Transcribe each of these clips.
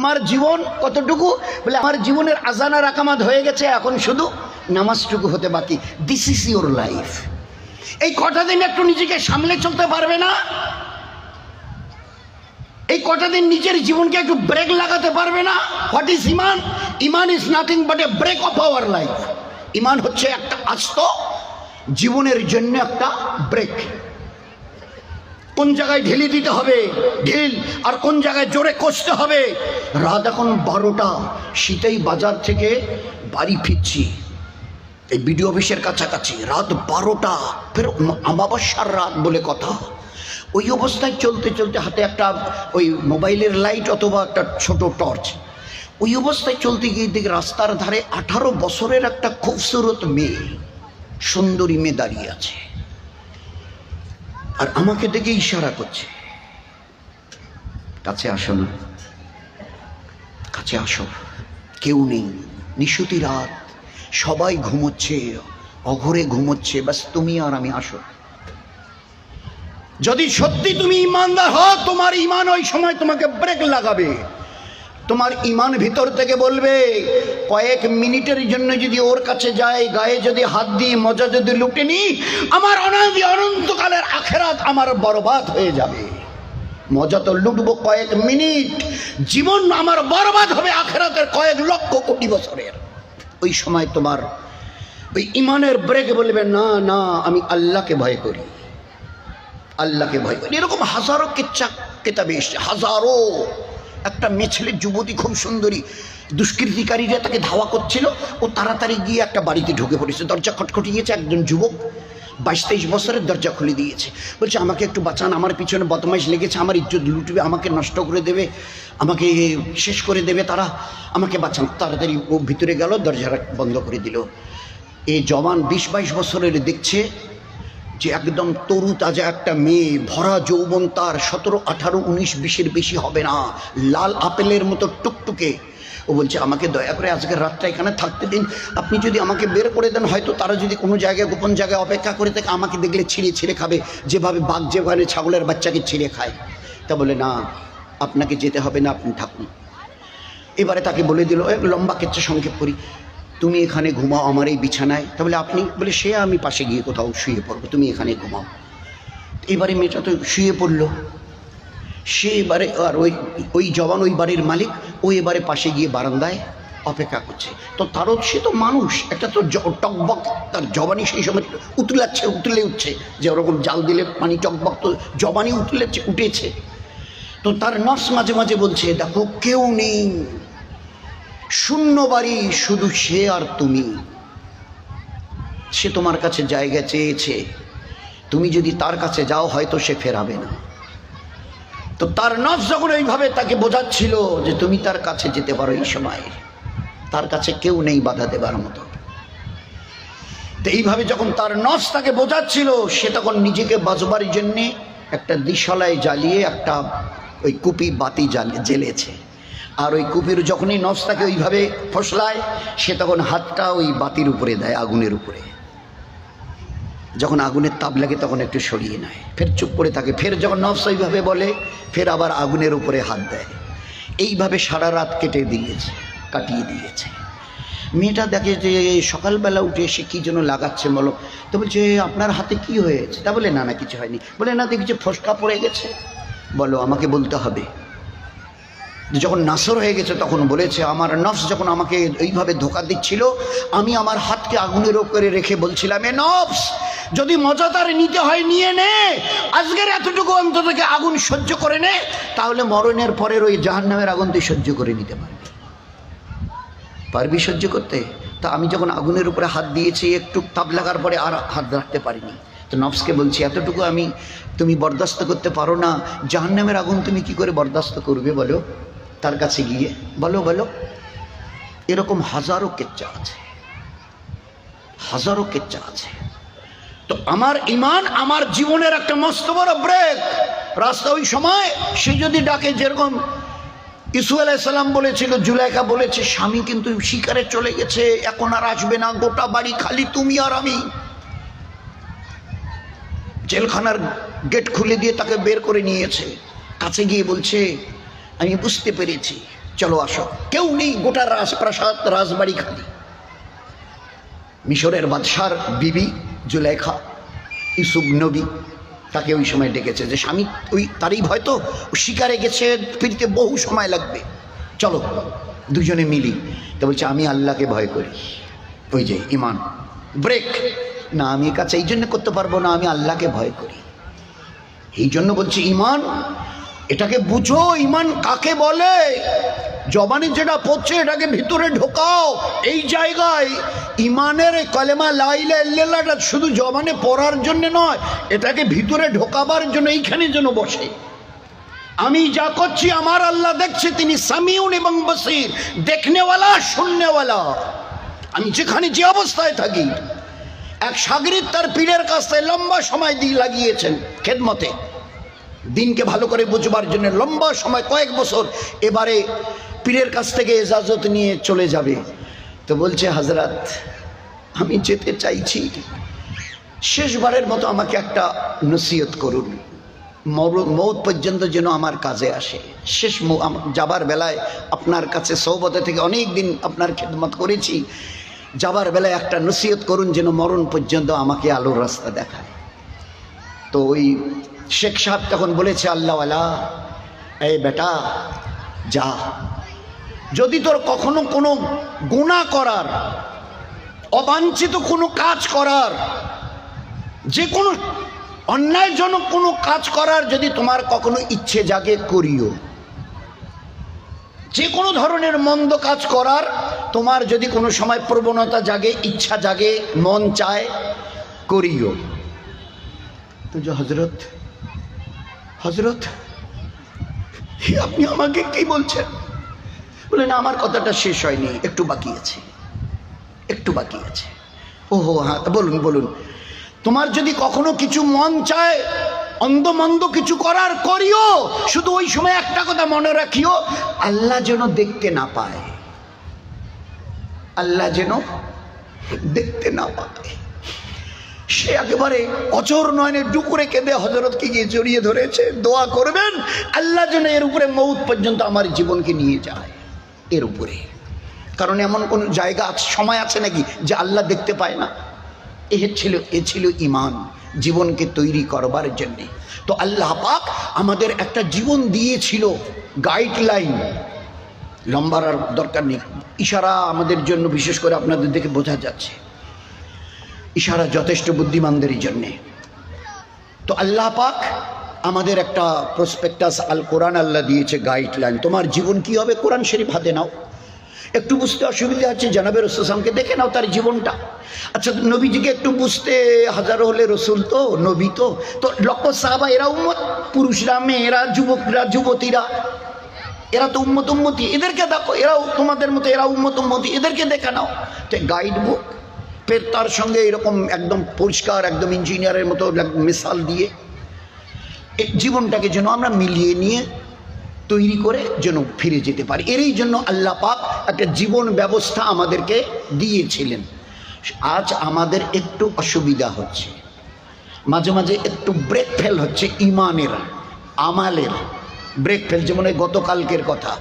তোমার জীবন কতটুকু? বলে আমার জীবনের আজান আর আকামাত হয়ে গেছে, এখন শুধু নামাজটুকু হতে বাকি। This is your life. এই কটা দিন একটু নিজেকে সামলে চলতে পারবে না? এই কটা দিন নিজের জীবনকে একটু ব্রেক লাগাতে পারবে না? হোয়াট ইজ ইমান? ইমান is nothing but a brake of our life. ইমান হচ্ছে একটা আস্ত জীবনের জন্য একটা ব্রেক। কোন জায়গায় ঢিলি দিতে হবে ঢিল, আর কোন জায়গায় জোরে কষতে হবে। রাত এখন 12টা, শীতেই বাজার থেকে বাড়ি ফিরছি, এই বিডিও অফিসের কাছাকাছি। রাত 12টা, ফের অমাবস্যার রাত বলে কথা। ওই অবস্থায় চলতে চলতে হাতে একটা ওই মোবাইলের লাইট অথবা একটা ছোট টর্চ, ওই অবস্থায় চলতে গিয়ে দেখি রাস্তার ধারে 18 বছরের একটা খুবসুরত মেয়ে, সুন্দরী মেয়ে দাঁড়িয়ে আছে, আর আমাকে দেখে ইশারা করছে, কাছে আসো না, কাছে আসো। কেউ নেই, নিশুতি রাত, সবাই ঘুমোচ্ছে, অঘরে ঘুমোচ্ছে, বাস তুমি আর আমি। আসো। যদি সত্যি তুমি ইমানদার হও, তোমার ইমান ওই সময় তোমাকে ব্রেক লাগাবে। তোমার ইমান ভিতর থেকে বলবে, কয়েক মিনিটের জন্য যদি ওর কাছে যাই, গায়ে যদি হাত দিয়ে মজা যদি লুটে নি, আমার অনাদি অনন্তকালের আখেরাত আমার বরবাদ হয়ে যাবে। মজা তো লুটবো কয়েক মিনিট, জীবন আমার বরবাদ হবে আখেরাতের কয়েক লক্ষ কোটি বছরের। ওই সময় তোমার ওই ইমানের ব্রেক বলবে, না না, আমি আল্লাহকে ভয় করি, আল্লাহকে ভয় করি। এরকম হাজারো কিচ্ছা কেতাবে এসছে, হাজারো। একটা মেয়ে ছেলে, যুবতী, খুব সুন্দরী, দুষ্কৃতিকারীরা তাকে ধাওয়া করছিল, ও তাড়াতাড়ি গিয়ে একটা বাড়িতে ঢুকে পড়েছে। দরজা খটখটিয়েছে, একজন যুবক 22-23 বছরের, দরজা খুলে দিয়েছে। বলছে, আমাকে একটু বাঁচান, আমার পিছনে বদমাইশ লেগেছে, আমার ইজ্জত লুটবে, আমাকে নষ্ট করে দেবে, আমাকে শেষ করে দেবে তারা, আমাকে বাঁচান। তাড়াতাড়ি ও ভিতরে গেল, দরজা বন্ধ করে দিল। এই জওয়ান 20-22 বছরের দেখছে যে একদম তরু তাজা একটা মেয়ে, ভরা যৌবন তার, 17, 18, 19, 20-এর বেশি হবে না, লাল আপেলের মতো টুকটুকে। ও বলছে, আমাকে দয়া করে আজকের রাতটা এখানে থাকতে দিন, আপনি যদি আমাকে বের করে দেন, হয়তো তারা যদি কোনো জায়গায় গোপন জায়গায় অপেক্ষা করে থাকে, আমাকে দেখলে ছিঁড়ে ছিঁড়ে খাবে, যেভাবে বাঘ যেভাবে ছাগলের বাচ্চাকে ছিঁড়ে খায়। তা বলে, না, আপনাকে যেতে হবে না, আপনি থাকুন। এবারে তাকে বলে দিল, এক লম্বা কেচ্চা সংক্ষেপ করি, তুমি এখানে ঘুমাও আমার এই বিছানায়। তাহলে আপনি? বলে, সে আমি পাশে গিয়ে কোথাও শুয়ে পড়বো, তুমি এখানে ঘুমাও। এবারে মেয়েটা তো শুয়ে পড়লো। সে এবারে, আর ওই জওয়ান, ওই বাড়ির মালিক, ও এবারে পাশে গিয়ে বারান্দায় অপেক্ষা করছে। তো তারও, সে তো মানুষ, একটা তো টকবক, তার জবানি সেই সময় উতলে উঠছে, যে ওরকম জাল দিলে পানি টকবক, তো জবানি উঠেছে। তো তার নফস মাঝে মাঝে বলছে, দেখো কেউ নেই, শূন্য বাড়ি, শুধু সে আর তুমি। সে তোমার কাছে জায়গা চেয়েছে, তুমি যদি তার কাছে যাও হয়তো সে ফেরাবে না। তো তার নফস যখন এইভাবে তাকে বোঝাচ্ছিল যে তুমি তার কাছে যেতে পারো, এই সময় তার কাছে কেউ নেই বাধা দেবার মতো। তো এইভাবে যখন তার নফস তাকে বোঝাচ্ছিল, সে তখন নিজেকে বাঁচবার জন্যে একটা দিশালায় জ্বালিয়ে একটা ওই কুপি বাতি জ্বেলেছে। আর ওই কুপির যখনই নফস তাকে ওইভাবে ফসলায়, সে তখন হাতটা ওই বাতির উপরে দেয়, আগুনের উপরে। যখন আগুনের তাপ লাগে তখন একটু সরিয়ে নেয়, ফের চুপ করে থাকে। ফের যখন নফস ওইভাবে বলে, ফের আবার আগুনের উপরে হাত দেয়। এইভাবে সারা রাত কাটিয়ে দিয়েছে। মেয়েটা দেখে যে সকালবেলা উঠে এসে কী যেন লাগাচ্ছে, বলো। তো বলছে, আপনার হাতে কি হয়েছে? তা বলে, না না, কিছু হয়নি। বলে, না, দেখছি ফসকা পড়ে গেছে। বলো, আমাকে বলতে হবে। যখন নাসর হয়ে গেছে তখন বলেছে, আমার নফস যখন আমাকে এইভাবে ধোঁকা দিচ্ছিল, আমি আমার হাতকে আগুনের উপরে রেখে বলছিলাম, এ নফস, যদি মজাদার নিতে হয় নিয়ে নে, আজকের এতটুকু অন্তত আগুন সহ্য করে নে, তাহলে মরণের পরের ওই জাহান্নামের আগুন তুই সহ্য করে নিতে পারবি সহ্য করতে? তা আমি যখন আগুনের উপরে হাত দিয়েছি, একটু তাপ লাগার পরে আর হাত রাখতে পারিনি। তো নফসকে বলছি, এতটুকু তুমি বরদাস্ত করতে পারো না, জাহান্নামের আগুন তুমি কি করে বরদাস্ত করবে বলো? তার কাছে গিয়ে বলো। এরকম হাজারো কেচ্চা আছে, হাজারো কেচ্চা আছে। তো আমার ইমান আমার জীবনের একটা মস্ত বড় ব্রেক। রাস্তা ওই সময় সে যদি ডাকে, যেরকম ইসু আলাইহিস সালাম বলেছিল, জুলাইখা বলেছে, স্বামী কিন্তু শিকারে চলে গেছে, এখন আর আসবে না, গোটা বাড়ি খালি তুমি আর আমি। জেলখানার গেট খুলে দিয়ে তাকে বের করে নিয়েছে। কাছে গিয়ে বলছে, আমি বুঝতে পেরেছি চলো আসো, কেউ নেই, গোটা রাজপ্রাসাদ রাজবাড়ি খালি। মিশরের বাদশার বিবি জুলেখা, ইউসুফ নবী তাকে ওই সময় ডেকেছে যে স্বামী ওই তারই ভয় তো, শিকারে গেছে, ফিরতে বহু সময় লাগবে, চলো দুজনে মিলি। তো বলছে আমি আল্লাহকে ভয় করি। ওই যে ইমান ব্রেক, না আমি কাছে এই জন্য করতে পারবো না, আমি আল্লাহকে ভয় করি। এই জন্য বলছি ইমান, এটাকে বুঝো, ইমান কাকে বলে। জবানে যেটা পড়ছে এটাকে ভিতরে ঢোকাও। এই জায়গায় ইমানের কলেমা লা ইলাহা ইল্লাল্লাহটা শুধু জবানে পড়ার জন্য নয়, এটাকে ভিতরে ঢোকাবার জন্য এইখানে যেন বসে। আমি যা করছি আমার আল্লাহ দেখছে, তিনি সামিউন এবং বসির, দেখনেওয়ালা শুননেওয়ালা। আমি যেখানে যে অবস্থায় থাকি, এক শাগরিদ তার পীরের কাছ থেকে লম্বা সময় দিয়ে লাগিয়েছেন খেদমতে, দিনকে ভালো করে বুঝবার জন্য লম্বা সময়, কয়েক বছর। এবারে পীরের কাছ থেকে ইজাজত নিয়ে চলে যাবে। তো বলছে হযরত আমি যেতে চাইছি, শেষবারের মতো আমাকে একটা নসিহত করুন, মৌত পর্যন্ত যেন আমার কাজে আসে। শেষ যাবার বেলায় আপনার কাছে সহবতে থেকে অনেক দিন আপনার খেদমত করেছি, যাবার বেলায় একটা নসিহত করুন যেন মরণ পর্যন্ত আমাকে আলোর রাস্তা দেখায়। তো ওই শেখ সাহেব তখন বলেছে আল্লাহওয়ালা, এই বেটা যা, যদি তোর কখনো কোনো গুনাহ করার, অবাঞ্ছিত কোনো কাজ করার, যে কোনো অন্যায়জনক কোনো কাজ করার যদি তোমার কখনো ইচ্ছে জাগে করিও। যে কোনো ধরনের মন্দ কাজ করার তোমার যদি কোনো সময় প্রবণতা জাগে, ইচ্ছা জাগে, মন চায়, করিও। তো যে হযরত আপনি আমাকে কি বলছেন? বলে না, আমার কথাটা শেষ হয়নি, একটু বাকি আছে, একটু বাকি আছে। ওহো হ্যাঁ, বলুন বলুন। তোমার যদি কখনো কিছু মন চায় অন্ধমন্দ কিছু করার, করিও। শুধু ওই সময় একটা কথা মনে রাখিও, আল্লাহ যেন দেখতে না পায়, আল্লাহ যেন দেখতে না পায়। সে একেবারে অচর নয়নে ডুকুরে কেঁদে হযরতকে গিয়ে জড়িয়ে ধরেছে, দোয়া করবেন আল্লাহ যেন এর উপরে মৌত পর্যন্ত আমার জীবনকে নিয়ে যায়, এর উপরে। কারণ এমন কোন জায়গা আছে, সময় আছে নাকি যে আল্লাহ দেখতে পায় না? এ ছিল ইমান, জীবনকে তৈরি করবার জন্যে। তো আল্লাহ পাক আমাদের একটা জীবন দিয়েছিল, গাইডলাইন। লম্বার আর দরকার নেই, ইশারা আমাদের জন্য, বিশেষ করে আপনাদের দেখে বোঝা যাচ্ছে ইশারা যথেষ্ট বুদ্ধিমানদেরই জন্যে। তো আল্লাহ পাক আমাদের একটা প্রসপেক্টাস আল কোরআন আল্লাহ দিয়েছে, গাইডলাইন। তোমার জীবন কি হবে, কোরআন শরীফ হাতে নাও। একটু বুঝতে অসুবিধা আছে, জনাবে রাসূল সাল্লাল্লাহু আলাইহি ওয়াসাল্লামকে দেখে নাও, তার জীবনটা। আচ্ছা, নবীজিকে একটু বুঝতে, হাজারো হলে রসুল তো, নবী তো, লক্ষ সাহাবা এরা উম্মত, পুরুষরা, মেয়েরা, যুবকরা, যুবতীরা, এরা তো উম্মত উম্মতি, এদেরকে দেখো, এরাও তোমাদের মতো, এরা উম্মত উম্মতি, এদেরকে দেখে নাও। তো গাইড বুক, ফের তার সঙ্গে এরকম একদম পরিষ্কার, একদম ইঞ্জিনিয়ারের মতো মিসাল দিয়ে জীবনটাকে যেন আমরা মিলিয়ে নিয়ে তৈরি করে যেন ফিরে যেতে পারি। এরই জন্য আল্লাহ পাক একটা জীবন ব্যবস্থা আমাদেরকে দিয়েছিলেন। আজ আমাদের একটু অসুবিধা হচ্ছে, মাঝে মাঝে একটু ব্রেক ফেল হচ্ছে, ইমানের, আমালের ব্রেক ফেল। যেমন এই গতকালকের কথা,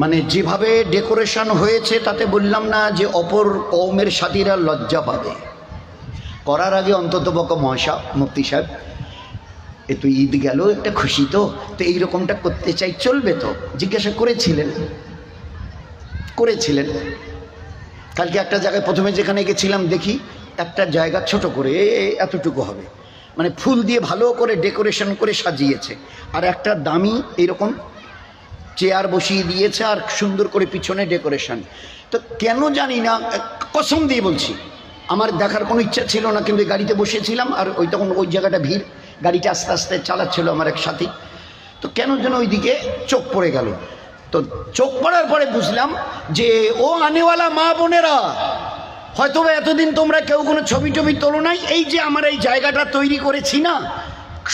মানে যেভাবে ডেকোরেশন হয়েছে তাতে বললাম না যে অপর কওমের সাথীরা লজ্জা পাবে। করার আগে অন্তত পক্ষ মহাশা মুফতি সাহেব, এ তো ঈদ গেল, একটা খুশি তো এইরকমটা করতে চাই, চলবে তো? জিজ্ঞাসা করেছিলেন। কালকে একটা জায়গায় প্রথমে যেখানে গেছিলাম, দেখি একটা জায়গা ছোট করে এতটুকু হবে, মানে ফুল দিয়ে ভালো করে ডেকোরেশন করে সাজিয়েছে, আর একটা দামি এরকম চেয়ার বসিয়ে দিয়েছে, আর সুন্দর করে পিছনে ডেকোরেশন। তো কেন জানি না, কসম দিয়ে বলছি, আমার দেখার কোনো ইচ্ছা ছিল না, কিন্তু গাড়িতে বসেছিলাম, আর তখন ওই জায়গাটা ভিড়, গাড়িটা আস্তে আস্তে চালাচ্ছিল আমার এক সাথী। তো কেন যেন ওই দিকে চোখ পড়ে গেল। তো চোখ পড়ার পরে বুঝলাম যে ও আনেওয়ালা মা বোনেরা, হয়তো এতদিন তোমরা কেউ কোনো ছবি টবি তোলো নাই, এই যে আমার এই জায়গাটা তৈরি করেছি না,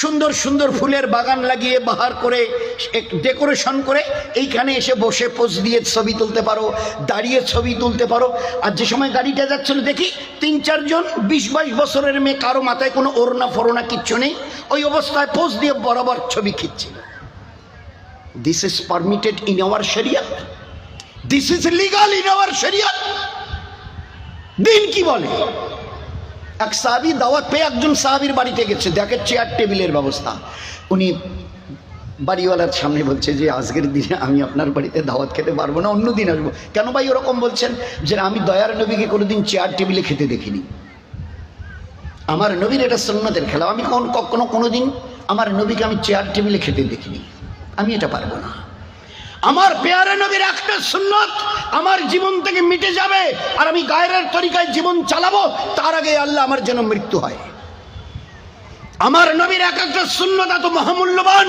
সুন্দর সুন্দর ফুলের বাগান লাগিয়ে, বাহার করে, ডেকোরেশন করে, এইখানে এসে বসে পোজ দিয়ে ছবি তুলতে পারো, দাঁড়িয়ে ছবি তুলতে পারো। আর যে সময় গাড়িটা যাচ্ছিল দেখি ৩-৪ জন ২০-২২ বছরের মেয়ে, কারো মাথায় কোনো ওড়না ফোড়না কিচ্ছু নেই, ওই অবস্থায় পোজ দিয়ে বরাবর ছবি খিচ্ছিল। This is permitted in our শরিয়ত, this is legal in our শরিয়ত। দিন কি বলে? এক সাহাবী দাওয়াত পেয়ে একজন সাহাবীর বাড়িতে গেছে, দেখে চেয়ার টেবিলের ব্যবস্থা। উনি বাড়িওয়ালার সামনে বলছে যে আজকের দিনে আমি আপনার বাড়িতে দাওয়াত খেতে পারবো না, অন্য দিন আসবো। কেন ভাই ওরকম বলছেন? যে আমি দয়ার নবীকে কোনোদিন চেয়ার টেবিলে খেতে দেখিনি, আমার নবীর এটা সুন্নতের খেলা, আমি কখনো কোনোদিন আমার নবীকে আমি চেয়ার টেবিলে খেতে দেখিনি, আমি এটা পারবো না। আমার পেয়ারা নবীর একটা সুন্নত আমার জীবন থেকে মিটে যাবে আর আমি গায়রের তরিকায় জীবন চালাবো, তার আগে আল্লাহ আমার যেন মৃত্যু হয়। আমার নবীর এক একটা সুন্নত এত মহামূল্যবান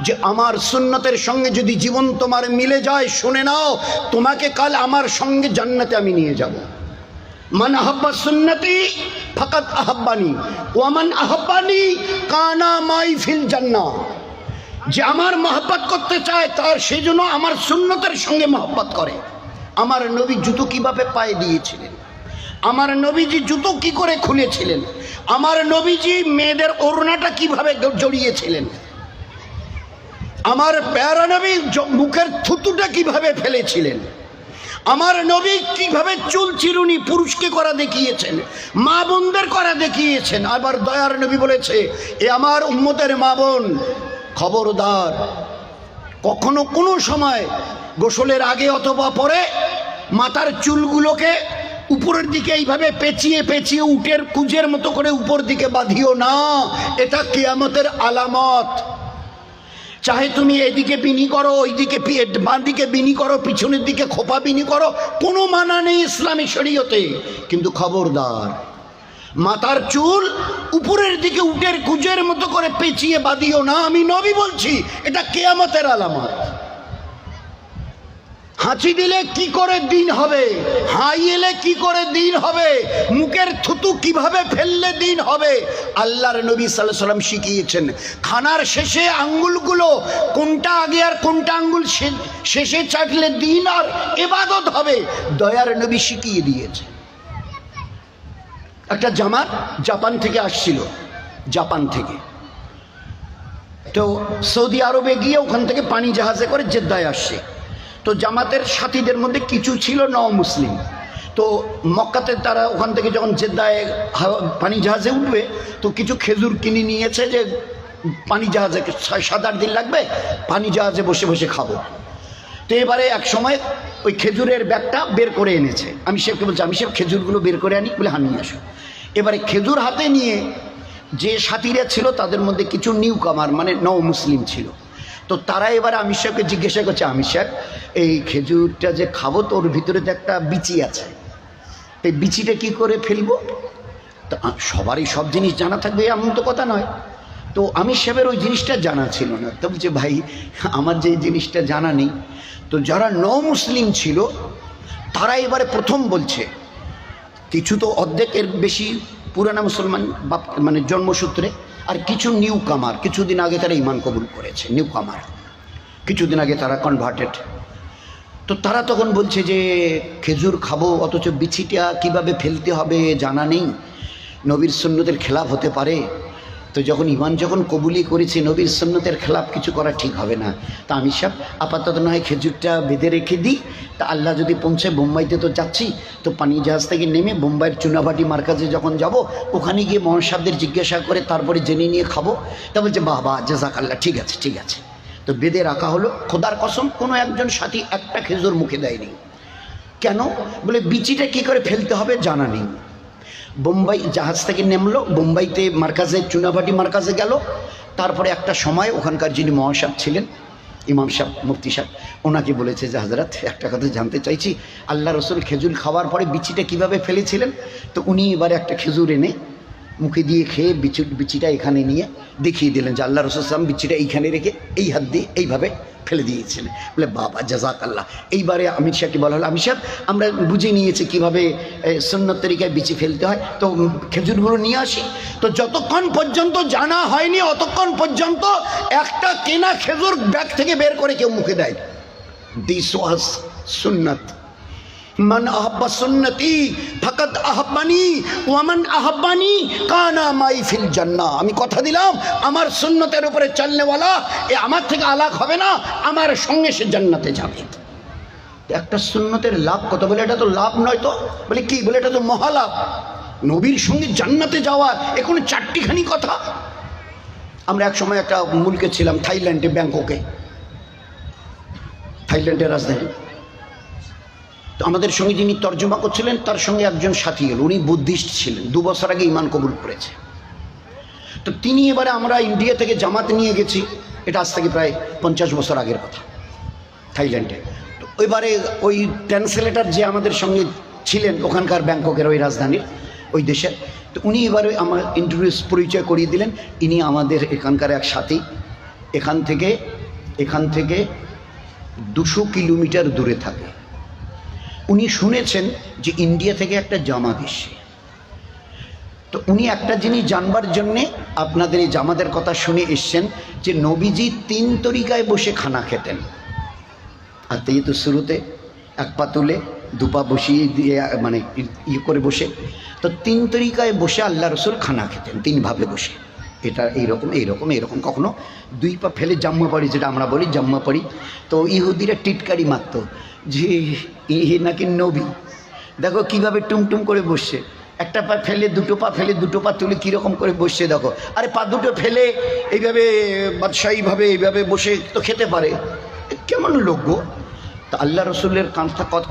যে আমার সুন্নতের সঙ্গে যদি জীবন তোমার মিলে যায়, শুনে নাও, তোমাকে কাল আমার সঙ্গে জান্নাতে আমি নিয়ে যাব। মান আহাব্বা সুন্নতি ফাকাত আহাব্বানি ওয়া মান আহাব্বানি কানা মাই ফিল জান্নাহ। যে আমার মহব্বত করতে চায় তার সেজন্য আমার সুন্নতের সঙ্গে মহব্বত করে। আমার নবী জুতো কিভাবে পায়ে দিয়েছিলেন, আমার নবীজি জুতো কি করে খুলেছিলেন, আমার নবীজি মেয়েদের ওড়নাটা কিভাবে জড়িয়েছিলেন, আমার প্যারা নবী মুখের থুতুটা কিভাবে ফেলেছিলেন, আমার নবী কিভাবে চুল চিরুনি পুরুষকে করা দেখিয়েছেন, মা বোনদের করা দেখিয়েছেন। আবার দয়ার নবী বলেছে, এ আমার উম্মতের মা বোন, খবরদার কখনো কোনো সময় গোসলের আগে অথবা পরে মাথার চুলগুলোকে উপরের দিকে এইভাবে পেঁচিয়ে পেঁচিয়ে উটের কুজের মতো করে উপর দিকে বাঁধিও না, এটা কিয়ামতের আলামত। চাহে তুমি এদিকে বিনি করো, ওইদিকে বাঁ দিকে বিনি করো, পিছনের দিকে খোপা বিনি করো, কোনো মানা নেই ইসলামী শরীয়তে, কিন্তু খবরদার মাথার চুল উপরের দিকে উটের কুজের মতো করে পেঁচিয়ে বাঁধিও না, আমি নবী বলছি, এটা কিয়ামতের আলামত। হাঁচি দিলে কি করে দিন হবে, হাই এলে কি করে দিন হবে, মুখের থুতু কিভাবে ফেললে দিন হবে, আল্লাহর নবী সাল্লাল্লাহু আলাইহি ওয়াসাল্লাম শিখিয়েছেন। খানার শেষে আঙ্গুলগুলো কোনটা আগে আর কোনটা আঙ্গুল শেষে চাটলে দিন আর ইবাদত হবে, দয়ার নবী শিখিয়ে দিয়েছে। একটা জামাত জাপান থেকে আসছিল, জাপান থেকে, তো সৌদি আরবে গিয়ে ওখান থেকে পানি জাহাজে করে জেদ্দায় আসছে। তো জামাতের সাথীদের মধ্যে কিছু ছিল মুসলিম। তো মক্কাতে তারা ওখান থেকে যখন জেদ্দায় পানি জাহাজে উঠবে তো কিছু খেজুর কিনে নিয়েছে, যে পানি জাহাজে 6-7-8 দিন লাগবে, পানি জাহাজে বসে বসে খাবো। তো এবারে এক সময় ওই খেজুরের ব্যাগটা বের করে এনেছে। আমি শেফকে বলছি, আমি শেফ খেজুরগুলো বের করে আনি, বলে হানিয়ে আসো। এবারে খেজুর হাতে নিয়ে যে সাথীরা ছিল তাদের মধ্যে কিছু নিউ কামার মানে মুসলিম ছিল। তো তারা এবার আমির সাহেবকে জিজ্ঞাসা করছে, আমির সাহেব এই খেজুরটা যে খাবো তো ওর ভিতরে তো একটা বিচি আছে, এই বিচিটা কি করে ফেলবো? তো সবারই সব জিনিস জানা থাকবে এমন তো কথা নয়। তো আমির সাহেবের ওই জিনিসটা জানা ছিল না। তো বলছে, ভাই আমার যে জিনিসটা জানা নেই। তো যারা মুসলিম ছিল তারা এবারে প্রথম বলছে, কিছু তো অর্ধেকের বেশি পুরানা মুসলমান মানে জন্মসূত্রে, আর কিছু নিউ কামার, কিছুদিন আগে তারা ঈমান কবুল করেছে, নিউ কামার, কিছুদিন আগে তারা কনভার্টেড। তো তারা তখন বলছে যে খেজুর খাবো অথচ বিচিটা কিভাবে ফেলতে হবে জানা নেই, নবীর সুন্নতের খেলাফ হতে পারে। তো যখন ঈমান যখন কবুলই করেছে, নবীর সুন্নতের খেলাফ কিছু করা ঠিক হবে না। তা আমি সব আপাতত নয় খেজুরটা বেঁধে রেখে দিই, তা আল্লাহ যদি পৌঁছে, বোম্বাইতে তো যাচ্ছি, তো পানি জাহাজ থেকে নেমে বোম্বাইয়ের চুনাভাটি মার্কাজে যখন যাব, ওখানে গিয়ে মহাসাবদের জিজ্ঞাসা করে তারপরে জেনে নিয়ে খাবো। তা বলছে, বাহ জাযাকাল্লাহ, ঠিক আছে ঠিক আছে। তো বেঁধে রাখা হলো। খোদার কসম কোনো একজন সাথী একটা খেজুর মুখে দেয়নি। কেন? বলে বিচিটা কী করে ফেলতে হবে জানা নেই। বোম্বাই জাহাজ থেকে নেমলো, বোম্বাইতে মার্কাজে চুনাভাটি মার্কাজে গেল। তারপরে একটা সময় ওখানকার যিনি মহাসাব ছিলেন, ইমাম সাহেব, মুফতি সাহেব, ওনাকে বলেছে যে হযরত একটা কথা জানতে চাইছি, আল্লাহ রসুল খেজুর খাওয়ার পরে বিচিটা কিভাবে ফেলেছিলেন? তো উনি এবারে একটা খেজুর এনে মুখে দিয়ে খেয়ে বিচিটা এখানে নিয়ে দেখিয়ে দিলেন যে আল্লাহ রসুল সাল্লাম বিচিটা এইখানে রেখে এই হাত দিয়ে এইভাবে ফেলে দিয়েছিলেন। বলে বাবা জাযাকাল্লাহ। এইবারে আমির সাহেবকে বলা হলো, আমির সাহেব আমরা বুঝে নিয়েছি কীভাবে সুন্নত তরিকায় বিচি ফেলতে হয়, তো খেজুরগুলো নিয়ে আসি। তো যতক্ষণ পর্যন্ত জানা হয়নি অতক্ষণ পর্যন্ত একটা কেনা খেজুর ব্যাগ থেকে বের করে কেউ মুখে দেয়। দিস ওয়াজ সুন্নত। মান আহাব্বা সুন্নতি ফাকাদ আহাব্বানি ওয়া মান আহাব্বানি কানা মাই ফিল জান্নাহ। আমি কথা দিলাম আমার সুন্নতের উপরে চলনেওয়ালা এ আমার থেকে আলাদা হবে না, আমার সঙ্গে সে জান্নাতে যাবে। একটা সুন্নতের লাভ কত, বলে এটা তো লাভ নয়, তো বলে কি, বলে এটা তো মহালাভ, নবীর সঙ্গে জান্নাতে যাওয়া, এখন চারটিখানি কথা। আমরা এক সময় একটা মুলকে ছিলাম থাইল্যান্ডে, ব্যাংককে, থাইল্যান্ডের রাজধানী। তো আমাদের সঙ্গে যিনি তর্জমা করছিলেন তার সঙ্গে একজন সাথী গেল, উনি বুদ্ধিস্ট ছিলেন, 2 বছর আগে ঈমান কবুল করেছে। তো তিনি এবারে, আমরা ইন্ডিয়া থেকে জামাত নিয়ে গেছি, এটা আজ থেকে প্রায় 50 বছর আগের কথা, থাইল্যান্ডে। তো এবারে ওই ট্রান্সলেটার যে আমাদের সঙ্গে ছিলেন ওখানকার ব্যাংককের ওই রাজধানীর ওই দেশের, তো উনি এবারে আমার ইন্ট্রোডিউস পরিচয় করিয়ে দিলেন, ইনি আমাদের এখানকার এক সাথী, এখান থেকে 200 কিলোমিটার দূরে থাকে। উনি শুনেছেন যে ইন্ডিয়া থেকে একটা জামাত এসে, তো উনি একটা জিনিস জানবার জন্যে আপনাদের এই জামাতের কথা শুনে এসছেন যে নবীজি 3 তরিকায় বসে খানা খেতেন। আর তো এই তো শুরুতে 1 পা তুলে 2 পা বসিয়ে দিয়ে মানে ইয়ে করে বসে, তো 3 তরিকায় বসে আল্লাহ রসুল খানা খেতেন, 3 ভাবে বসে, এটা এইরকম, কখনো 2 পা ফেলে জাম্মা পড়ি, যেটা আমরা বলি জাম্মা পড়ি। তো ইহুদিরা টিটকারি মারত যে ইহে নাকি নবী, দেখো কিভাবে টুমটুম করে বসছে, 1 পা ফেলে 2 পা ফেলে 2 পা তুলে কীরকম করে বসছে দেখো, আরে পা 2 ফেলে এইভাবে বাদশাহীভাবে এইভাবে বসে তো খেতে পারে, কেমন লোক গো। তা আল্লাহ রসুলের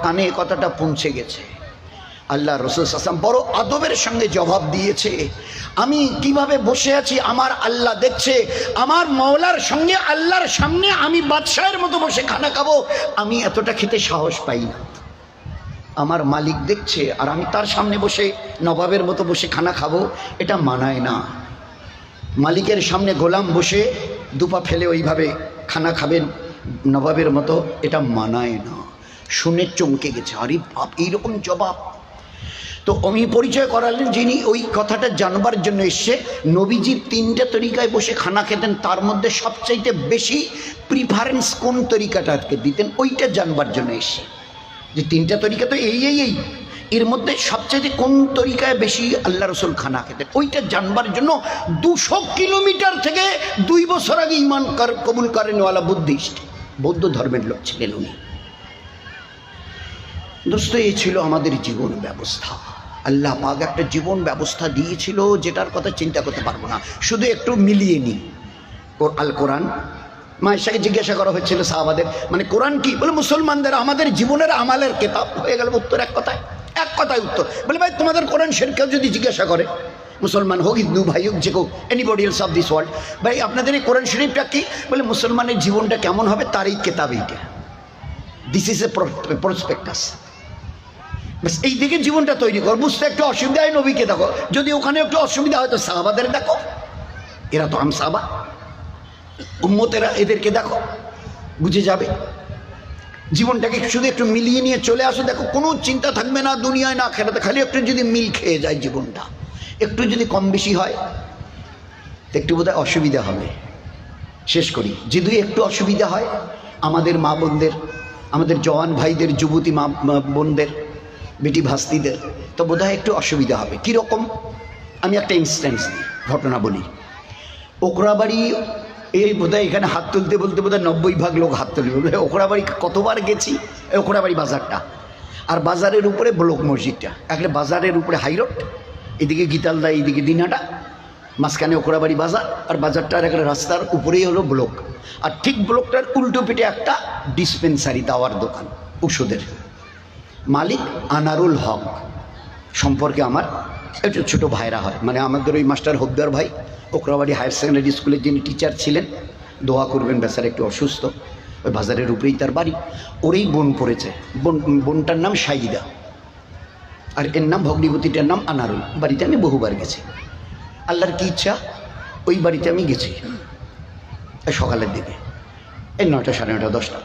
কানে এ কথাটা পৌঁছে গেছে। আল্লাহ রসুল আসলাম বড় আদবের সঙ্গে জবাব দিয়েছে, আমি কিভাবে বসে আছি আমার আল্লাহ দেখছে, আমার মওলার সঙ্গে আল্লাহর সামনে আমি বাদশাহের মতো বসে খানা খাবো, আমি এতটা খেতে সাহস পাই না। আমার মালিক দেখছে আর আমি তার সামনে বসে নবাবের মতো বসে খানা খাবো, এটা মানায় না। মালিকের সামনে গোলাম বসে 2 পা ফেলে ওইভাবে খানা খাবেন নবাবের মতো, এটা মানায় না। শুনে চমকে গেছে, আরে বাপ, এইরকম জবাব। তো আমি পরিচয় করালেন যিনি ওই কথাটা জানবার জন্য এসছে, নবীজি 3টে তরিকায় বসে খানা খেতেন, তার মধ্যে সবচাইতে বেশি প্রিফারেন্স কোন তরিকাটাকে দিতেন ওইটা জানবার জন্য এসছে, যে 3টা তরিকা তো এই এর মধ্যে সবচাইতে কোন তরিকায় বেশি আল্লাহ রসুল খানা খেতেন ওইটা জানবার জন্য 200 কিলোমিটার থেকে 2 বছর আগে ঈমান কবুল করেনওয়ালা বুদ্ধিস্ট, বৌদ্ধ ধর্মের লোক ছিলেন উনি। দোস্ত, এই ছিল আমাদের জীবন ব্যবস্থা। আল্লাহ পাক একটা জীবন ব্যবস্থা দিয়েছিল যেটার কথা চিন্তা করতে পারবো না। শুধু একটু মিলিয়ে নিই, আল কোরআন। মায়েশাকে জিজ্ঞাসা করা হয়েছিল সাহাবাদের, মানে কোরআন কি? বলে মুসলমানদের আমাদের জীবনের আমালের কিতাব। হয়ে গেল উত্তর, এক কথায় উত্তর। বলে ভাই তোমাদের কোরআন শরীফ কেউ যদি জিজ্ঞাসা করে, মুসলমান হোক, হিন্দু ভাই হোক, যে কেউ, anybody else of this world, ভাই আপনাদের এই কোরআন শরীফটা কি? বলে মুসলমানের জীবনটা কেমন হবে তার এই কিতাব এইটা, দিস ইজ এ প্রসপেক্টাস। বাস এই দিকে জীবনটা তৈরি কর। বুঝতে একটু অসুবিধা হয় নবীকে দেখো, যদি ওখানে একটু অসুবিধা হয় তো সাহাবাদের দেখো, এরা তো সাহাবা, উম্মতেরা, এদেরকে দেখো, বুঝে যাবে। জীবনটাকে শুধু একটু মিলিয়ে নিয়ে চলে আসো, দেখো কোনো চিন্তা থাকবে না দুনিয়ায় না খেলাতে, খালি একটু যদি মিল খেয়ে যায় জীবনটা, একটু যদি কম বেশি হয় তো একটু বোধহয় অসুবিধা হবে। শেষ করি, যদি একটু অসুবিধা হয় আমাদের মা বোনদের, আমাদের জওয়ান ভাইদের, যুবতী মা বোনদের, বেটি ভাস্তিদের, তো বোধহয় একটু অসুবিধা হবে। কীরকম? আমি একটা ইনস্ট্যান্স ঘটনা বলি। ওকরাবাড়ি, এই বোধহয় এখানে হাত তুলতে বলতে বোধহয় 90% লোক হাত তুলবে। ওকরাবাড়ি কতবার গেছি, ওকরাবাড়ি বাজারটা, আর বাজারের উপরে ব্লক মসজিদটা, একটা বাজারের উপরে হাইরোড, এদিকে গীতালদা, এইদিকে দিনহাটা, মাঝখানে ওকরাবাড়ি বাজার, আর বাজারটার একটা রাস্তার উপরেই হলো ব্লক, আর ঠিক ব্লকটার উল্টো পিঠে একটা ডিসপেন্সারি, দাওয়ার দোকান, ওষুধের। মালিক আনারুল হক, সম্পর্কে আমার একটু ছোটো ভাইরা হয়, মানে আমাদের ওই মাস্টার হকদার ভাই, ওকরাবাড়ি হায়ার সেকেন্ডারি স্কুলের যিনি টিচার ছিলেন, দোয়া করবেন, বেচারা একটু অসুস্থ, ওই বাজারের উপরেই তার বাড়ি। ওরেই বোন পড়েছে, বোনটার নাম সাইদা, আর এর নাম ভগ্নিপতিটার নাম আনারুল। বাড়িতে আমি বহুবার গেছি, আল্লাহর কি ইচ্ছা ওই বাড়িতে আমি গেছি সকালের দিকে, এই 9টা, 9:30, 10টা।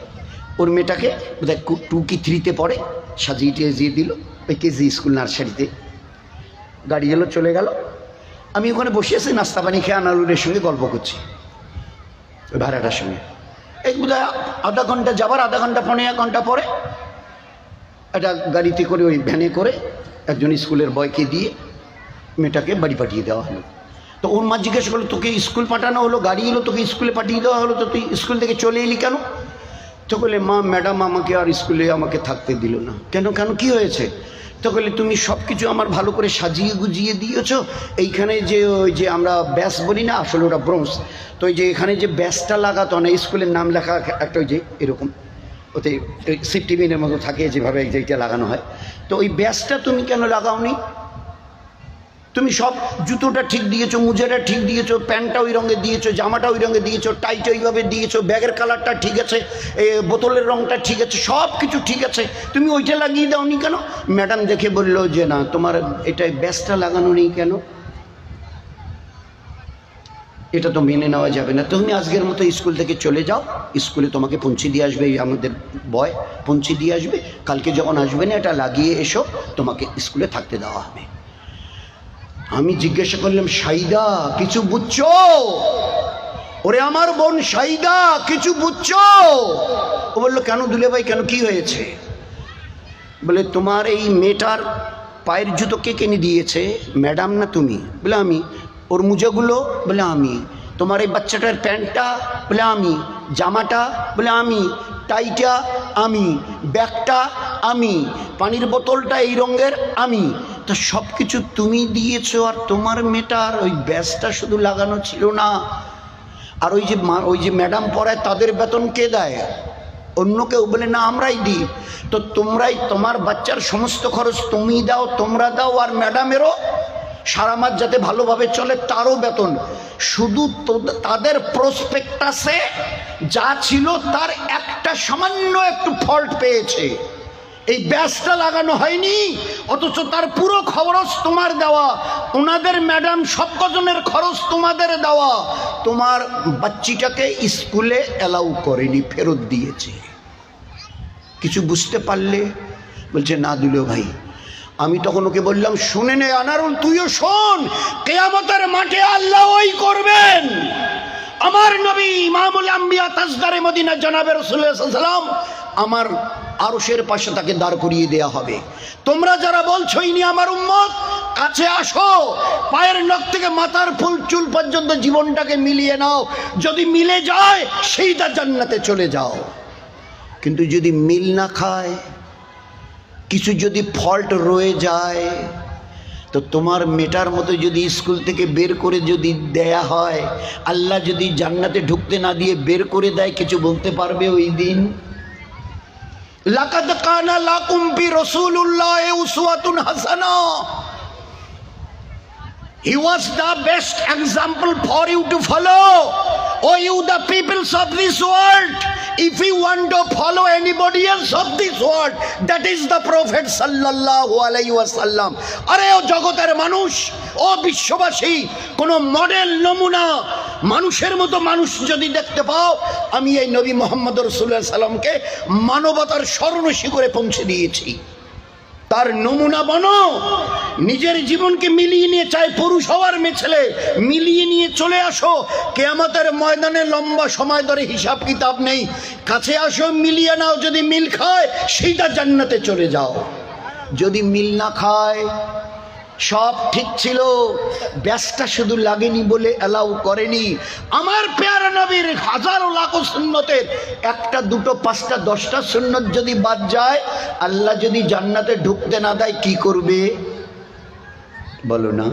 ওর মেয়েটাকে বোধহয় 2 কি 3-তে পড়ে, সাজিয়ে টিয়ে দিল ওই কেজি স্কুল নার্সারিতে। গাড়ি এলো, চলে গেল। আমি ওখানে বসে আছি, নাস্তা পানি খেয়ে আনারুলের সঙ্গে গল্প করছি, ওই ভাড়াটার সঙ্গে। এই বোধহয় আধা ঘন্টা যাবার, আধা ঘন্টা, 1.5 ঘন্টা পরে একটা গাড়িতে করে ওই ভ্যানে করে একজন স্কুলের বয়কে দিয়ে মেয়েটাকে বাড়ি পাঠিয়ে দেওয়া হলো। তো ওর মা জিজ্ঞাসা করলো, তোকে স্কুল পাঠানো হলো, গাড়ি এলো, তোকে স্কুলে পাঠিয়ে দেওয়া হলো, তো তুই স্কুল থেকে চলে এলি কেন? তো বলে, মা ম্যাডাম আমাকে আর স্কুলে আমাকে থাকতে দিল না। কেন কেন কি হয়েছে? তো বলে, তুমি সব কিছু আমার ভালো করে সাজিয়ে গুজিয়ে দিয়েছ, এইখানে যে ওই যে আমরা ব্যাস বলি না, আসলে ওটা ব্রোঞ্জ, তো ওই যে এখানে যে ব্যাসটা লাগাতো না, স্কুলের নাম লেখা একটা ওই যে এরকম ওতে সেফটি পিনের মতো থাকে যেভাবে যেটা লাগানো হয়, তো ওই ব্যাসটা তুমি কেন লাগাওনি? তুমি সব জুতোটা ঠিক দিয়েছো, মুজাটা ঠিক দিয়েছো, প্যান্টটা ওই রঙে দিয়েছো, জামাটা ওই রঙে দিয়েছো, টাইটা ওইভাবে দিয়েছো, ব্যাগের কালারটা ঠিক আছে, বোতলের রঙটা ঠিক আছে, সব কিছু ঠিক আছে, তুমি ওইটা লাগিয়ে দাওনি কেন? ম্যাডাম দেখে বললো যে না, তোমার এটা ব্যাসটা লাগানো নেই কেন, এটা তো মেনে নেওয়া যাবে না, তুমি আজকের মতো স্কুল থেকে চলে যাও, স্কুলে তোমাকে পৌঁছে দিয়ে আসবে আমাদের বয়, পৌঁছে দিয়ে আসবে, কালকে যখন আসবে না এটা লাগিয়ে এসো, তোমাকে স্কুলে থাকতে দেওয়া হবে। আমি জিজ্ঞাসা করলাম, সাইদা কিছু বুঝছো? ওরে আমার বোন সাইদা কিছু বুঝছো? ও বললো, কেন দুলে ভাই, কেন কি হয়েছে? বলে, তোমার এই মেয়েটার পায়ের জুতো কে কিনে দিয়েছে? ম্যাডাম না তুমি? বলে, আমি। ওর মুজাগুলো? বলে, আমি। তোমার এই বাচ্চাটার প্যান্টটা? বলে, আমি। জামাটা? বলে, আমি। টাইটা? আমি। ব্যাগটা? আমি। পানির বোতলটা এই রঙের? আমি। তো সব কিছু তুমি দিয়েছো, আর তোমার মেয়েটার ওই ব্যাসটা শুধু লাগানো ছিল না। আর ওই যে ম্যাডাম পড়ায় তাদের বেতন কে দেয়? অন্য কেউ? বলে, না আমরাই দিই। তো তোমরাই, তোমার বাচ্চার সমস্ত খরচ তুমি দাও, তোমরা দাও, আর ম্যাডামেরও সারা মাস যাতে ভালোভাবে চলে তারও বেতন। শুধু তাদের প্রসপেক্টাসে যা ছিল তার একটা সামান্য একটু ফল্ট পেয়েছে, এই ব্যাসটা লাগানো হয়নি, অথচ তার পুরো খরচ তোমার দেওয়া, ওনাদের ম্যাডাম সব কজনের খরচ তোমাদের দেওয়া, তোমার বাচ্চিটাকে স্কুলে অ্যালাউ করেনি, ফেরত দিয়েছে। কিছু বুঝতে পারলে? বলছে, না দিল ভাই। আমি তখন ওকে বললাম, শুনে নে আনারুল, তুইও শোন, কিয়ামতের মাঠে আল্লাহ ওই করবেন। আমার নবী ইমামুল আম্বিয়া তাজদারে মদিনা জনাবে রাসূলুল্লাহ সাল্লাল্লাহু আলাইহি ওয়াসাল্লাম আমার আরশের পাশে তাকে দাঁড় করিয়ে দেয়া হবে। তোমরা যারা বলছো ইনি আমার উম্মত, কাছে আসো, পায়ের নখ থেকে মাথার ফুল চুল পর্যন্ত জীবনটাকে মিলিয়ে নাও, যদি মিলে যায় সেইটা জান্নাতে চলে যাও। কিন্তু যদি মিল না খায়, কিছু যদি ফল্ট রয়ে যায়, তো তোমার মেটার মতো যদি স্কুল থেকে বের করে যদি দেয়া হয়, আল্লাহ যদি জান্নাতে ঢুকতে না দিয়ে বের করে দেয়, কিছু বলতে পারবে ওই দিন? লাকাদ কানা লাকুম ফি রাসূলিল্লাহি উসওয়াতুন হাসানা। He was the best example for you to follow. Oh, you the peoples of this world, if you want to follow anybody else of this world, that is the Prophet sallallahu alaihi wasallam. আরে ও জগতের মানুষ, ও বিশ্ববাসী, কোন model নমুনা মানুষের মতো মানুষ যদি দেখতে পাও, আমি এই নবী মুহাম্মদ রাসূলুল্লাহ সাল্লাল্লাহু আলাইহি ওয়াসাল্লামকে মানবতার স্বর্ণশিখরে করে পৌঁছে দিয়েছি। তার নমুনা বনো, নিজের জীবনকে মিলিয়ে নিয়ে, চাই পুরুষ হওয়ার মেয়ে ছেলে, মিলিয়ে নিয়ে চলে আসো। কিয়ামতের ময়দানে লম্বা সময় ধরে হিসাব কিতাব নেই, কাছে আসো, মিলিয়ে নাও, যদি মিল খায় সেইটা জান্নাতে চলে যাও। যদি মিল না খায়, সব ঠিক ছিল, ব্যাসটা শুধু লাগেনি বলে অ্যালাউ করেনি। আমার পেয়ারা নবীর হাজারো লাখো সুন্নতের একটা, দুটো, পাঁচটা, 10টা সুন্নত যদি বাদ যায়, আল্লাহ যদি জান্নাতে ঢুকতে না দেয়, কি করবে বলো না?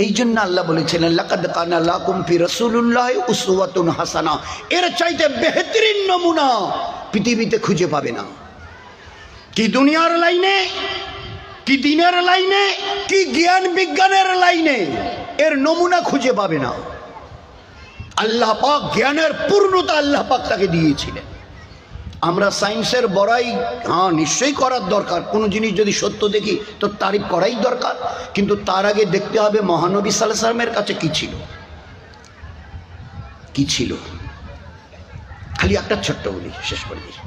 এই জন্য আল্লাহ বলেছিলেন, লাকাদ কানা লাকুম ফি রাসূলিল্লাহি উসওয়াতুন হাসানা। এর চাইতে বেহতরিন নমুনা পৃথিবীতে খুঁজে পাবে না। কি দুনিয়ার লাইনে, কি দিনের লাইনে, কি জ্ঞান বিজ্ঞানের লাইনে, এর নমুনা খুঁজে পাবে না। আল্লাহ পাক জ্ঞানের পূর্ণতা আল্লাহ পাক তাকে দিয়েছিলেন। আমরা সায়েন্সের বড়াই নিশ্চয়ই করার দরকার, কোনো জিনিস যদি সত্য দেখি তো তারিফ করাই দরকার, কিন্তু তার আগে দেখতে হবে মহানবী সাল্লাল্লাহু আলাইহি ওয়াসাল্লামের কাছে কি ছিল, কি ছিল। খালি একটা ছোট্ট বলি, শেষ করে দিই।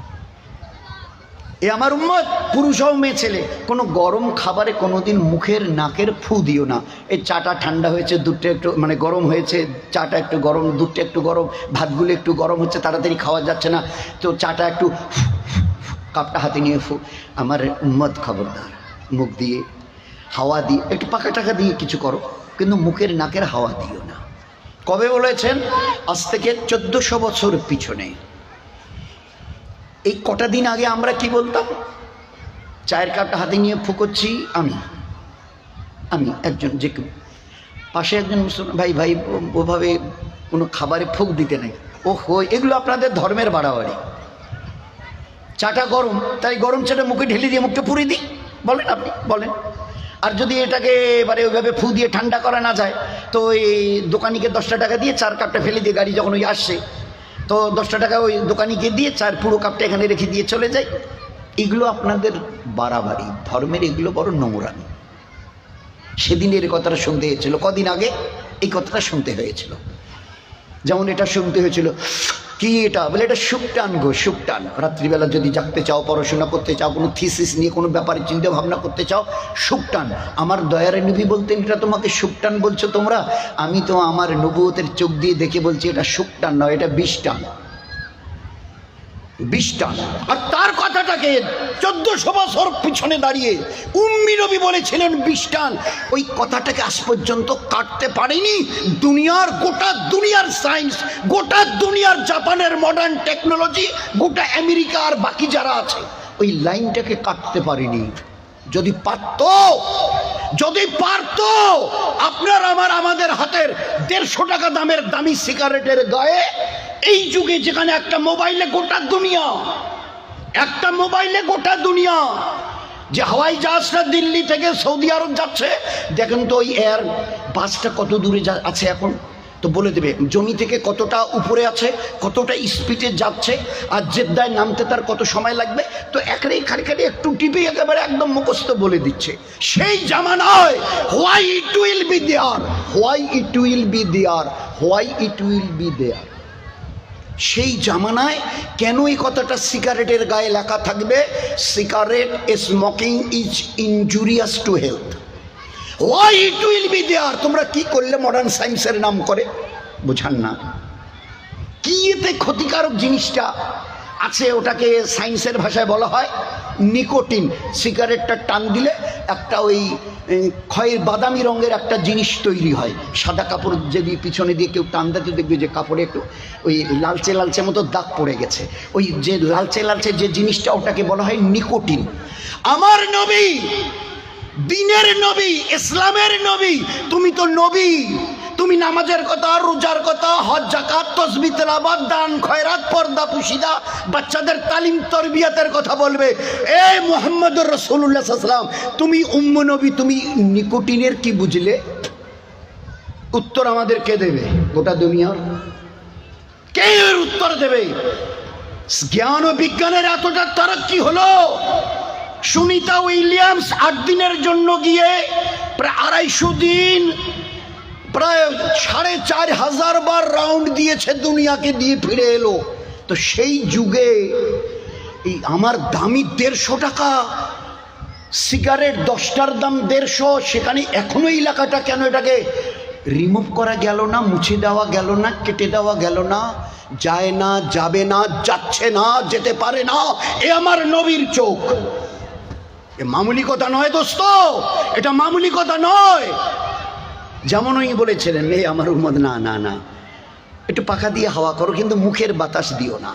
এ আমার উম্মত, পুরুষ হোক মেয়ে ছেলে, কোনো গরম খাবারে কোনোদিন মুখের নাকের ফু দিও না। এই চাটা ঠান্ডা হয়েছে, দুধটা একটু মানে গরম হয়েছে, চাটা একটু গরম, দুধটা একটু গরম, ভাতগুলো একটু গরম হচ্ছে, তাড়াতাড়ি খাওয়া যাচ্ছে না, তো চাটা একটু কাপটা হাতে নিয়ে আমার উম্মত খবরদার, মুখ দিয়ে হাওয়া দিয়ে একটু পাকা টাকা দিয়ে কিছু করো, কিন্তু মুখের নাকের হাওয়া দিও না। কবে বলেছেন? আজ থেকে 1400 বছর পিছনে। এই কটা দিন আগে আমরা কি বলতাম? চায়ের কাপটা হাতে নিয়ে ফুকোচ্ছি আমি একজন, যে পাশে একজন মুসলমান ভাই ওভাবে কোনো খাবারে ফুক দিতে নেই। ওহো, এগুলো আপনাদের ধর্মের বাড়াবাড়ি। চাটা গরম, তাই গরম চাটা মুখে ঢেলে দিয়ে মুখটা পুড়িয়ে দিই, বলেন আপনি বলেন। আর যদি এটাকে এবারে ওইভাবে ফু দিয়ে ঠান্ডা করা না যায়, তো এই দোকানিকে 10টা টাকা দিয়ে চার কাপটা ফেলে দিয়ে গাড়ি যখন ওই আসছে, তো 10টা টাকা ওই দোকানিকে দিয়ে চার পুরো কাপটা এখানে রেখে দিয়ে চলে যায়। এগুলো আপনাদের বাড়াবাড়ি, ধর্মের এগুলো বড় নোংরামি। সেদিনের এই কথাটা শুনতে হয়েছিল, কদিন আগে এই কথাটা শুনতে হয়েছিল। যেমন এটা শুনতে হয়েছিল, কি এটা বলে, এটা সুকটান গো, সুকটান। রাত্রিবেলা যদি জাগতে চাও, পড়াশোনা করতে চাও, কোনো থিসিস নিয়ে কোনো ব্যাপারে চিন্তা ভাবনা করতে চাও, সুকটান। আমার দয়ার নবী বলতেন, এটা তোমাকে সুকটান বলছো তোমরা? আমি তো আমার নবুয়তের চোখ দিয়ে দেখে বলছি এটা সুকটান নয়, এটা বিষটান, বিষটান। আর তার কথাটাকে 1400 বছর পিছনে দাঁড়িয়ে উম্মি নবী বলেছিলেন বিষটান। ওই কথাটাকে আজ পর্যন্ত কাটতে পারেনি দুনিয়ার, গোটা দুনিয়ার সায়েন্স, গোটা দুনিয়ার জাপানের মডার্ন টেকনোলজি, গোটা আমেরিকা আর বাকি যারা আছে, ওই লাইনটাকে কাটতে পারেনি। যদি পারতো আপনার আমাদের হাতের 150 টাকা দামের দামি সিগারেটের গায়ে এই যুগে, যেখানে একটা মোবাইলে গোটা দুনিয়া, যে হাওয়াই জাহাজটা দিল্লি থেকে সৌদি আরব যাচ্ছে, দেখেন তো ওই এয়ার বাসটা কত দূরে আছে এখন, তো বলে দেবে জমি থেকে কতটা উপরে আছে, কতটা স্পিডে যাচ্ছে, আর জেদ্দায় নামতে তার কত সময় লাগবে। তো খালি একটু টিপে একেবারে একদম মুখস্থ বলে দিচ্ছে। সেই জামানায় why it will be there, সেই জামানায় কেন এই কথাটা সিগারেটের গায়ে লেখা থাকবে? Cigarette smoking is injurious to health. Why it will be there. তোমরা কি করলে মডার্ন সায়েন্সের নাম করে? বোঝান না কি এতে ক্ষতিকারক জিনিসটা আছে, ওটাকে সায়েন্সের ভাষায় বলা হয় নিকোটিন। সিগারেটটা টান দিলে একটা ওই খয়ের বাদামি রঙের একটা জিনিস তৈরি হয়। সাদা কাপড় যদি পিছনে দিয়ে কেউ টান দেয়, দেখবে যে কাপড়ে একটু ওই লালচে মতো দাগ পড়ে গেছে। ওই যে লালচে যে জিনিসটা, ওটাকে বলা হয় নিকোটিন। আমার নবী, দিনের নবী, ইসলামের নবী, তুমি তো নবী, তুমি নামাজের কথা, রোজার কথা, হজ যাকাত তাসবিহ তেলাওয়াত দান খয়রাত পর্দা পুশিদা বাচ্চাদের তালিম তরবিয়াতের কথা বলবে। এ মুহাম্মদুর রাসূলুল্লাহ সাল্লাল্লাহু আলাইহি ওয়াসাল্লাম, তুমি উম্মে নবী, তুমি নিকোটিনের কি বুঝলে? উত্তর আমাদের কে দেবে? গোটা দুনিয়ার কে এর উত্তর দেবে? জ্ঞান ও বিজ্ঞানের এতটা তারাক্কি হলো, সুনিতা উইলিয়ামস 8 দিনের জন্য গিয়ে প্রায় 250 দিন, প্রায় 4500 বার রাউন্ড দিয়েছে, দুনিয়াকে দিয়ে ফিরে এলো। তো সেই যুগে এই আমার দামি 150 টাকা সিগারেট, 10টার দাম 150, সেখানে এখনো এই এলাকাটা কেন এটাকে রিমুভ করা গেল না, মুছে দেওয়া গেল না, কেটে দেওয়া গেল না? যায় না, যাবে না, যাচ্ছে না, যেতে পারে না। এ আমার নবীর চোখ। এ মামুলি কথা নয় দোস্ত, এটা মামুলি কথা নয়। যেমন উনি বলেছিলেন, এই আমার উম্মত, না একটু পাখা দিয়ে হাওয়া করো, কিন্তু মুখের বাতাস দিও না।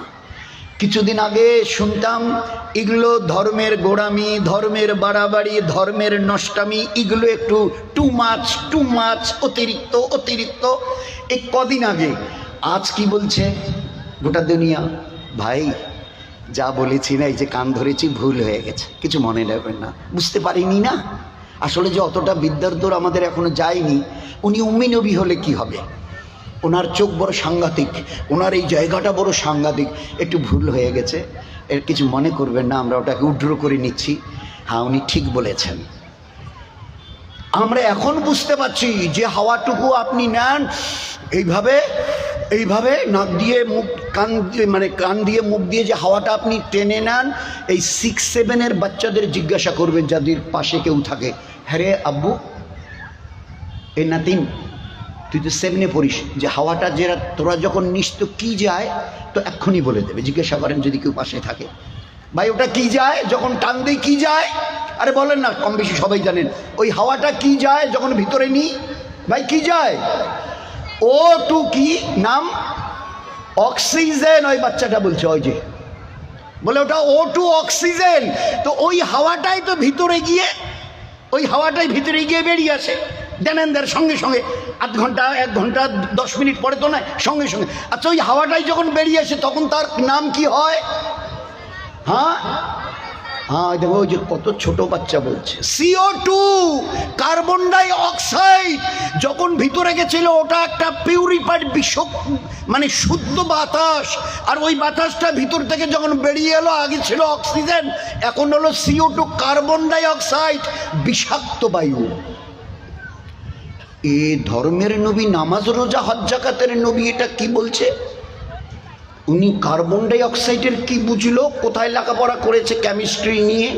কিছুদিন আগে শুনতাম এগুলো ধর্মের গোড়ামি, ধর্মের বাড়াবাড়ি, ধর্মের নষ্টামি, এগুলো একটু টু মাছ, অতিরিক্ত। এই কদিন আগে, আজ কি বলছে গোটা দুনিয়া? ভাই যা বলেছি না, এই যে কান ধরেছি, ভুল হয়ে গেছে, কিছু মনে নেবেন না, বুঝতে পারিনি না। আসলে যে অতটা বিদ্যার দৌড় আমাদের এখনো যায়নি। উনি উম্মি নবী হলে কি হবে? ওনার চোখ বড় সাংঘাতিক, ওনার এই জায়গাটা বড় সাংঘাতিক। একটু ভুল হয়ে গেছে, এর কিছু মনে করবেন না, আমরা ওটাকে উড্র করে নিচ্ছি। হ্যাঁ, উনি ঠিক বলেছেন। আমরা এখন বুঝতে পারছি যে হাওয়াটুকু আপনি নেন এইভাবে নাক দিয়ে মুখ, কান দিয়ে মুখ দিয়ে যে হাওয়াটা আপনি টেনে নেন, এই 6-7 বাচ্চাদের জিজ্ঞাসা করবেন যাদের পাশে কেউ থাকে, হ্যাঁ রে আব্বু, এই নাতিন, তুই তো 7 পড়িস, যে হাওয়াটা তোরা যখন নিস তো কি যায়, তো এক্ষুনি বলে দেবে। জিজ্ঞাসা করেন যদি কেউ পাশে থাকে। ভাই ওটা কি যায় যখন টান দিই, কি যায়? আরে বলেন না, কম বেশি সবাই জানেন। ওই হাওয়াটা কি যায় যখন ভিতরে নিই? ভাই কি যায়? O2 কি নাম? অক্সিজেন। ওই বাচ্চাটা বলছে, ওই যে বলে ওটা O2 অক্সিজেন। তো ওই হাওয়াটাই তো ভিতরে গিয়ে, ওই হাওয়াটাই ভিতরে গিয়ে বেরিয়ে আসে দেনেন্দার সঙ্গে সঙ্গে, আধ ঘন্টা 1 ঘন্টা 10 মিনিট পরে তো নয়, সঙ্গে সঙ্গে। আচ্ছা ওই হাওয়াটাই যখন বেরিয়ে আসে তখন তার নাম কি হয়? হ্যাঁ হ্যাঁ, দেখো ওই যে কত ছোট বাচ্চা বলছে CO2, কার্বন ডাই অক্সাইড। যখন ভিতরে গেছিল ওটা একটা পিউরিফাইড মানে শুদ্ধ বাতাস, আর ওই বাতাসটা ভিতর থেকে যখন বেরিয়ে এলো, আগে ছিল অক্সিজেন, এখন হলো CO2, কার্বন ডাই অক্সাইড, বিষাক্ত বায়ু। এ ধর্মের নবী, নামাজ রোজা হজ যাকাতের নবী, এটা কি বলছে? উনি কার্বন ডাই অক্সাইডের কি বুঝলো? কোথায় লেখাপড়া করেছে কেমিস্ট্রি নিয়ে?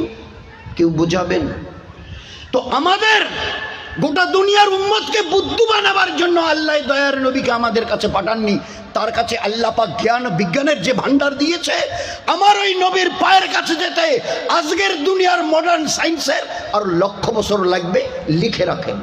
কেউ বোঝাবেন? তো আমাদের গোটা দুনিয়ার উম্মতকে বুদ্ধু বানাবার জন্য আল্লাহ দয়ার নবীকে আমাদের কাছে পাঠাননি। তার কাছে আল্লাহ পাক জ্ঞান বিজ্ঞানের যে ভান্ডার দিয়েছে, আমার ওই নবীর পায়ের কাছে যেতে আজকের দুনিয়ার মডার্ন সায়েন্সের আর লক্ষ বছর লাগবে, লিখে রাখেন।